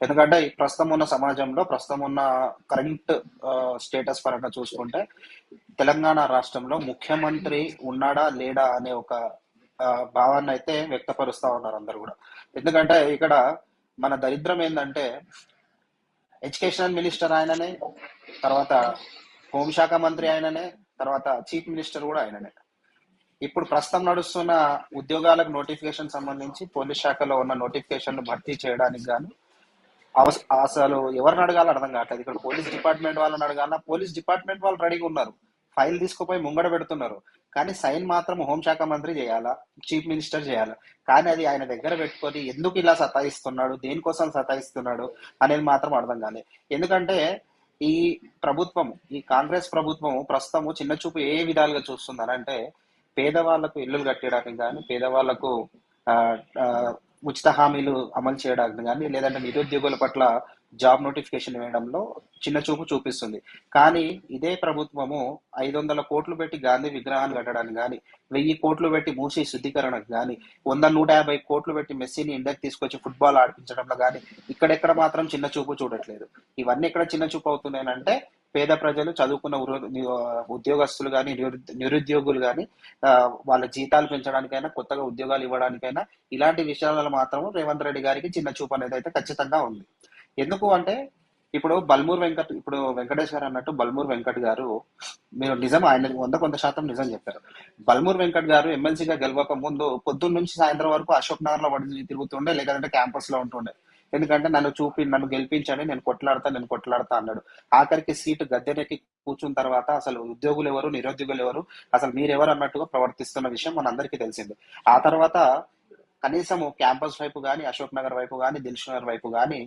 ఎందుకంటే ఈ ప్రస్తుతం ఉన్న సమాజంలో ప్రస్తుతం ఉన్న కరెంట్ స్టేటస్ పరంగా చూసుకుంటే తెలంగాణ రాష్ట్రంలో ముఖ్యమంత్రి ఉన్నాడా లేడా అనే ఒక ఆ, భావాన్ని అయితే వ్యక్తపరుస్తా ఉన్నారు అందరు కూడా. ఎందుకంటే ఇక్కడ మన దరిద్రం ఏంటంటే ఎడ్యుకేషన్ మినిస్టర్ ఆయననే, తర్వాత హోంశాఖ మంత్రి ఆయననే, తర్వాత చీఫ్ మినిస్టర్ కూడా ఆయననే. ఇప్పుడు ప్రస్తుతం నడుస్తున్న ఉద్యోగాలకు నోటిఫికేషన్ సంబంధించి పోలీస్ శాఖలో ఉన్న నోటిఫికేషన్ భర్తీ చేయడానికి గాను అసలు ఎవరిని అడగాలో అర్థం కావట్లేదు. ఇక్కడ పోలీస్ డిపార్ట్మెంట్ వాళ్ళని అడగాల, పోలీస్ డిపార్ట్మెంట్ వాళ్ళు రెడీగా ఉన్నారు, ఫైల్ తీసుకుపోయి ముంగడ పెడుతున్నారు, కానీ సైన్ మాత్రం హోంశాఖ మంత్రి చేయాలా, చీఫ్ మినిస్టర్ చేయాలా. కానీ అది ఆయన దగ్గర పెట్టుకొని ఎందుకు ఇలా సతాయిస్తున్నాడు, దేనికోసం సతాయిస్తున్నాడు అనేది మాత్రం అర్థం కాలేదు. ఎందుకంటే ఈ ప్రభుత్వం, ఈ కాంగ్రెస్ ప్రభుత్వం ప్రస్తుతము చిన్న చూపు ఏ విధాలుగా చూస్తుందనంటే పేదవాళ్లకు ఇల్లులు కట్టడానికి కానీ, పేదవాళ్లకు ఆ, ఆ, ఉచిత హామీలు అమలు చేయడానికి కానీ, లేదంటే నిరుద్యోగుల పట్ల జాబ్ నోటిఫికేషన్ వేయడంలో చిన్న చూపు చూపిస్తుంది. కానీ ఇదే ప్రభుత్వము 500 కోట్లు పెట్టి గాంధీ విగ్రహాన్ని కట్టడానికి కానీ, 1000 కోట్లు పెట్టి మూసీ శుద్ధీకరణకు కానీ, 100-150 కోట్లు పెట్టి మెస్సీని ఇండియాకి తీసుకొచ్చి ఫుట్బాల్ ఆడిపించడంలో కానీ ఇక్కడెక్కడ మాత్రం చిన్న చూపు చూడట్లేదు. ఇవన్నీ ఎక్కడ చిన్న చూపు అవుతున్నాయంటే పేద ప్రజలు, చదువుకున్న ఉద్యోగస్తులు కానీ, నిరుద్యోగులు కానీ వాళ్ళ జీతాలు పెంచడానికైనా, కొత్తగా ఉద్యోగాలు ఇవ్వడానికైనా ఇలాంటి విషయాలలో మాత్రం రేవంత్ రెడ్డి గారికి చిన్న చూపు అనేది అయితే ఖచ్చితంగా ఉంది. ఎందుకు అంటే ఇప్పుడు వెంకటేష్ గారు అన్నట్టు బల్మూర్ వెంకట్ గారు, మీరు నిజం, ఆయన 100% నిజం చెప్పారు. బల్మూర్ వెంకట్ గారు ఎమ్మెల్సీగా గెలవక ముందు పొద్దున్న నుంచి సాయంత్రం వరకు అశోక్ నగర్ లో పడి తిరుగుతుండే, లేదంటే క్యాంపస్ లో ఉంటుండే. ఎందుకంటే నన్ను గెలిపించండి, నేను కొట్లాడతా అన్నాడు. ఆఖరికి సీటు గద్దెనెక్కి కూర్చున్న తర్వాత అసలు ఉద్యోగులు ఎవరు, నిరుద్యోగులు ఎవరు, అసలు మీరెవరు అన్నట్టుగా ప్రవర్తిస్తున్న విషయం మనందరికీ తెలిసింది. ఆ తర్వాత కనీసం క్యాంపస్ వైపు కానీ, అశోక్ నగర్ వైపు కానీ, దిల్షుక్ నగర్ వైపు కానీ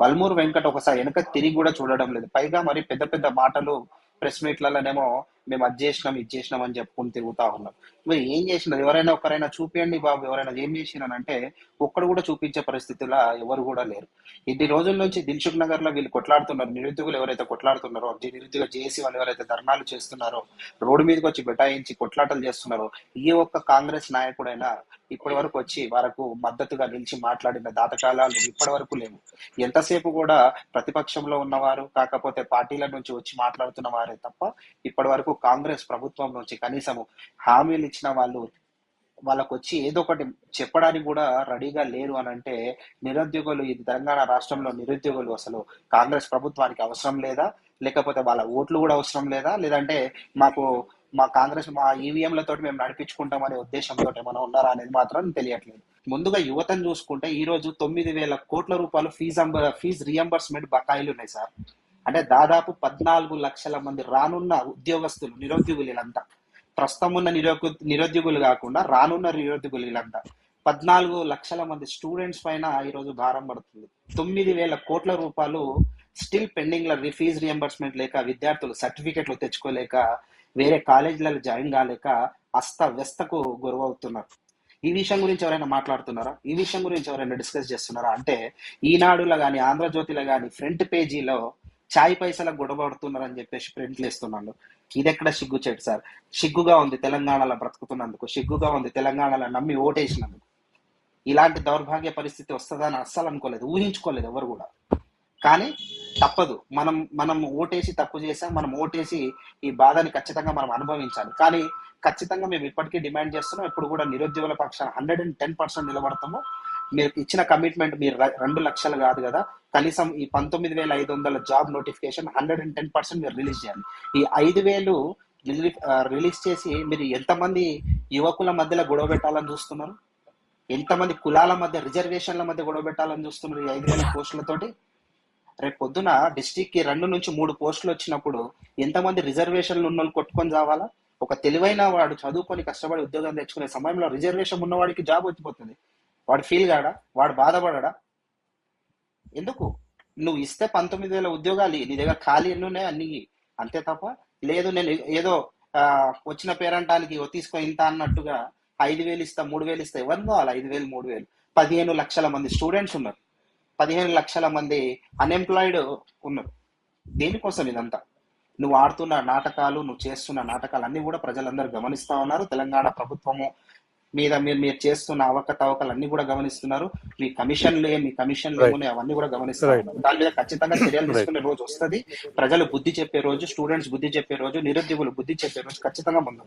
బల్మూర్ వెంకట్ ఒకసారి వెనక తిరిగి కూడా చూడడం లేదు. పైగా మరి పెద్ద పెద్ద మాటలు ప్రెస్ మీట్లలోనేమో మేము అది చేసినాం ఇది చేసినాం అని చెప్పుకుని తిరుగుతా ఉన్నాం. మరి ఏం చేసినారు, ఒకరైనా చూపియండి బాబు, ఎవరైనా ఏం చేసినానంటే ఒక్కడు కూడా చూపించే పరిస్థితిలో ఎవరు కూడా లేరు. ఇన్ని రోజుల నుంచి దిల్సుఖ్ నగర్ లో వీళ్ళు కొట్లాడుతున్నారు, నిరుద్యోగులు ఎవరైతే కొట్లాడుతున్నారో, నిరుద్యోగ జేఏసీ వాళ్ళు ఎవరైతే ధర్నాలు చేస్తున్నారో, రోడ్డు మీదకి వచ్చి బెటాయించి కొట్లాటలు చేస్తున్నారో, ఏ ఒక్క కాంగ్రెస్ నాయకుడైనా ఇప్పటి వరకు వచ్చి వారికి మద్దతుగా నిలిచి మాట్లాడిన దాతకాలాలు ఇప్పటి వరకు లేవు. ఎంతసేపు కూడా ప్రతిపక్షంలో ఉన్నవారు, కాకపోతే పార్టీల నుంచి వచ్చి మాట్లాడుతున్న వారే తప్ప ఇప్పటి వరకు కాంగ్రెస్ ప్రభుత్వం నుంచి కనీసము హామీలు ఇచ్చిన వాళ్ళు వాళ్ళకు వచ్చి ఏదో ఒకటి చెప్పడానికి కూడా రెడీగా లేరు అని అంటే నిరుద్యోగులు, ఇది తెలంగాణ రాష్ట్రంలో నిరుద్యోగులు అసలు కాంగ్రెస్ ప్రభుత్వానికి అవసరం లేదా, లేకపోతే వాళ్ళ ఓట్లు కూడా అవసరం లేదా, లేదంటే మాకు మా ఈవీఎంలతో మేము నడిపించుకుంటామనే ఉద్దేశంతో ఏమైనా ఉన్నారా అనేది మాత్రం తెలియట్లేదు. ముందుగా యువతను చూసుకుంటే ఈ రోజు 9,000 కోట్ల రూపాయలు ఫీజు రియంబర్స్మెంట్ బకాయిలు ఉన్నాయి సార్. అంటే దాదాపు 14 లక్షల మంది రానున్న ఉద్యోగస్తులు, నిరుద్యోగులు వీళ్ళంతా, ప్రస్తుతం ఉన్న నిరుద్యోగులు కాకుండా రానున్న నిరుద్యోగులు వీళ్ళంతా 14 లక్షల మంది స్టూడెంట్స్ పైన ఈరోజు భారం పడుతుంది. 9,000 కోట్ల రూపాయలు స్టిల్ పెండింగ్ లో ఫీజు రియంబర్స్మెంట్ లేక, విద్యార్థులు సర్టిఫికెట్లు తెచ్చుకోలేక, వేరే కాలేజీలలో జాయిన్ కాలేక అస్తవ్యస్తకు గురవుతున్నారు. ఈ విషయం గురించి ఎవరైనా మాట్లాడుతున్నారా, ఈ విషయం గురించి ఎవరైనా డిస్కస్ చేస్తున్నారా అంటే ఈనాడులో కానీ, ఆంధ్రజ్యోతిలో కానీ ఫ్రంట్ పేజీలో చాయ్ పైసలకు గొడవడుతున్నారని చెప్పేసి ప్రింట్లు ఇస్తున్నాడు. ఇది ఎక్కడ సిగ్గుచేటు సార్? సిగ్గుగా ఉంది తెలంగాణలో బ్రతుకుతున్నందుకు, సిగ్గుగా ఉంది తెలంగాణలో నమ్మి ఓటేసినందుకు. ఇలాంటి దౌర్భాగ్య పరిస్థితి వస్తుందని అస్సలు అనుకోలేదు, ఊహించుకోలేదు ఎవరు కూడా. కానీ తప్పదు, మనం ఓటేసి తప్పు చేసాం, మనం ఓటేసి ఈ బాధని ఖచ్చితంగా మనం అనుభవించాలి. కానీ ఖచ్చితంగా మేము ఇప్పటికీ డిమాండ్ చేస్తున్నాం, ఇప్పుడు కూడా నిరుద్యోగుల పక్షాన 110% నిలబడతాము. మీరు ఇచ్చిన కమిట్మెంట్, మీరు 2 లక్షలు కాదు కదా, కనీసం ఈ 19,500 జాబ్ నోటిఫికేషన్ 110% మీరు రిలీజ్ చేయాలి. ఈ 5,000 రిలీజ్ చేసి మీరు ఎంతమంది యువకుల మధ్యలో గొడవ పెట్టాలని చూస్తున్నారు, ఎంతమంది కులాల మధ్య, రిజర్వేషన్ల మధ్య గొడవ పెట్టాలని చూస్తున్నారు ఈ 5,000 పోస్టులతోటి? రేపు పొద్దున డిస్టిక్ కి 2 నుంచి 3 పోస్టులు వచ్చినప్పుడు ఎంతమంది రిజర్వేషన్లు ఉన్న వాళ్ళు కొట్టుకొని చావాలా? ఒక తెలివైన వాడు చదువుకొని కష్టపడి ఉద్యోగం తెచ్చుకునే సమయంలో రిజర్వేషన్ ఉన్నవాడికి జాబ్ వచ్చిపోతుంది, వాడు ఫీల్ కాడా, వాడు బాధపడడా? ఎందుకు? నువ్వు ఇస్తే 19,000 ఉద్యోగాలు నీ దగ్గర ఖాళీ ఎన్నునే అన్ని, అంతే తప్ప లేదు నేను ఏదో వచ్చిన పేరంటానికి తీసుకో ఇంత అన్నట్టుగా 5,000 ఇస్తా 3,000 ఇస్తా. ఎవరు కావాలి 5,000 3,000? 15 లక్షల మంది స్టూడెంట్స్ ఉన్నారు, 15 లక్షల మంది అన్ఎంప్లాయిడ్ ఉన్నారు. దేనికోసం ఇదంతా? నువ్వు ఆడుతున్న నాటకాలు, నువ్వు చేస్తున్న నాటకాలు అన్ని కూడా ప్రజలందరూ గమనిస్తా ఉన్నారు. తెలంగాణ ప్రభుత్వము మీద మీరు మీరు చేస్తున్న అవకతవకలు అన్ని కూడా గమనిస్తున్నారు. మీ కమిషన్లు రైట్. ఏమున్నాయి అవన్నీ కూడా గమనిస్తా రైట్. ఉన్నారు. దాని మీద ఖచ్చితంగా చర్యలు రైట్. తీసుకునే రోజు వస్తది. ప్రజలు బుద్ధి చెప్పే రోజు, స్టూడెంట్స్ బుద్ధి చెప్పే రోజు, నిరుద్యోగులు బుద్ధి చెప్పే రోజు ఖచ్చితంగా ముందు.